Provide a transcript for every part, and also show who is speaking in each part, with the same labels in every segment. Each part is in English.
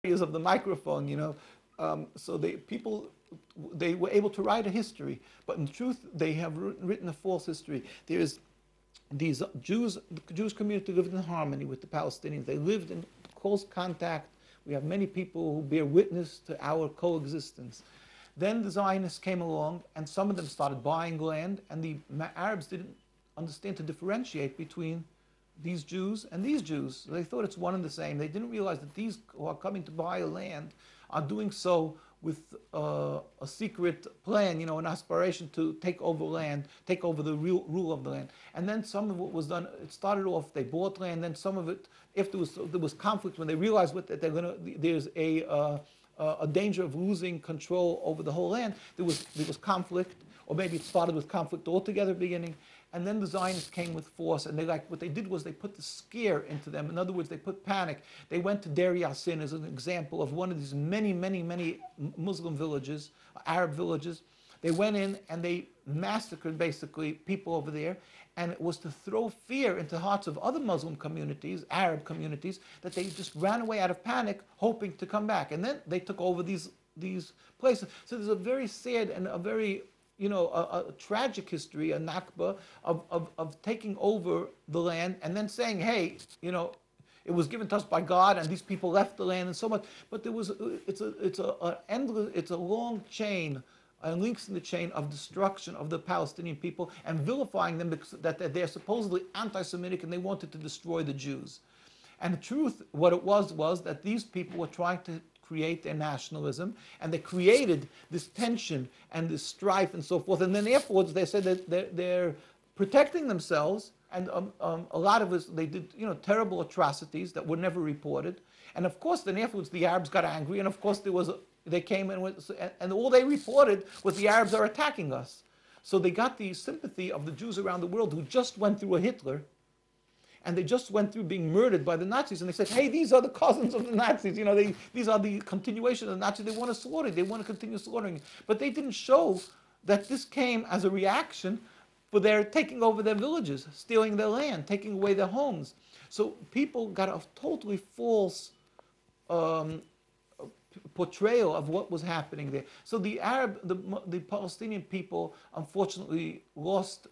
Speaker 1: areas of the microphone, so they were able to write a history, but in truth, they have written a false history. There is these Jews, the Jewish community lived in harmony with the Palestinians. They lived in close contact. We have many people who bear witness to our coexistence. Then the Zionists came along, and some of them started buying land, and the Arabs didn't understand to differentiate between these Jews and these Jews. They thought it's one and the same. They didn't realize that these who are coming to buy land are doing so with a secret plan, an aspiration to take over land, take over the real rule of the land. And then some of what was done, it started off, they bought land, then some of it, if there was conflict, when they realized that there's a danger of losing control over the whole land, there was conflict, or maybe it started with conflict altogether at the beginning. And then the Zionists came with force, and what they did was they put the scare into them. In other words, they put panic. They went to Deir Yassin as an example of one of these many, many, many Muslim villages, Arab villages. They went in and they massacred basically people over there, and it was to throw fear into the hearts of other Muslim communities, Arab communities, that they just ran away out of panic, hoping to come back. And then they took over these places. So there's a very sad and a very a tragic history, a Nakba, of taking over the land and then saying, hey, it was given to us by God, and these people left the land and so much. But it's a long chain, links in the chain of destruction of the Palestinian people and vilifying them because that they're supposedly anti-Semitic and they wanted to destroy the Jews. And the truth, what it was that these people were trying to create their nationalism, and they created this tension and this strife and so forth. And then afterwards, they said that they're protecting themselves, and a lot of us, they did terrible atrocities that were never reported. And of course, then afterwards, the Arabs got angry, and of course, they came and all they reported was the Arabs are attacking us. So they got the sympathy of the Jews around the world who just went through a Hitler, and they just went through being murdered by the Nazis, and they said, hey, these are the cousins of the Nazis, these are the continuation of the Nazis, they want to slaughter, they want to continue slaughtering. But they didn't show that this came as a reaction for their taking over their villages, stealing their land, taking away their homes. So people got a totally false portrayal of what was happening there. So the Palestinian people, unfortunately, lost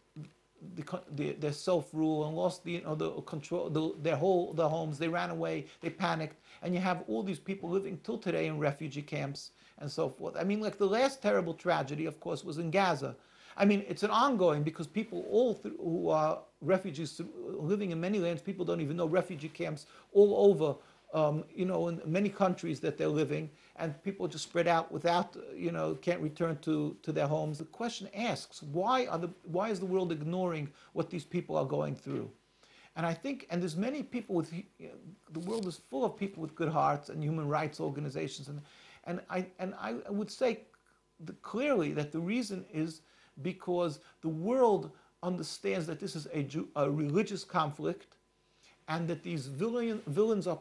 Speaker 1: their self-rule and lost the control, their homes. They ran away, they panicked, and you have all these people living till today in refugee camps and so forth. I mean, like the last terrible tragedy, of course, was in Gaza. I mean, it's an ongoing, because people who are refugees living in many lands, people don't even know, refugee camps all over, in many countries that they're living, and people just spread out without, can't return to their homes. The question asks, why is the world ignoring what these people are going through? And I think, and there's many people the world is full of people with good hearts and human rights organizations, and I would say clearly that the reason is because the world understands that this is a religious conflict, and that these villains are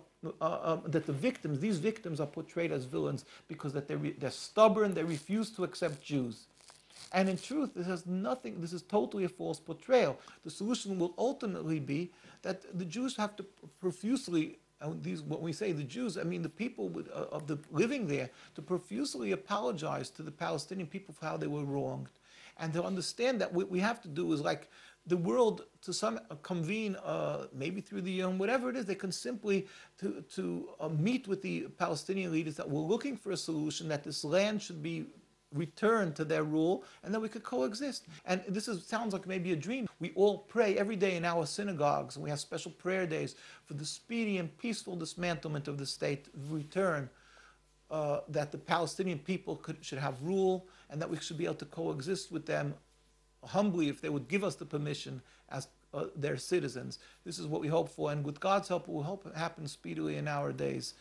Speaker 1: these victims are portrayed as villains because that they're stubborn, they refuse to accept Jews. And in truth, this is totally a false portrayal. The solution will ultimately be that the Jews have to profusely, when we say the Jews, I mean the people living there, to profusely apologize to the Palestinian people for how they were wronged. And to understand that what we have to do is, like, the world to convene, maybe through the whatever it is, they can simply to meet with the Palestinian leaders that we're looking for a solution, that this land should be returned to their rule, and that we could coexist. And sounds like maybe a dream. We all pray every day in our synagogues, and we have special prayer days for the speedy and peaceful dismantlement of the state, return, that the Palestinian people should have rule, and that we should be able to coexist with them humbly if they would give us the permission as their citizens. This is what we hope for, and with God's help, it will happen speedily in our days.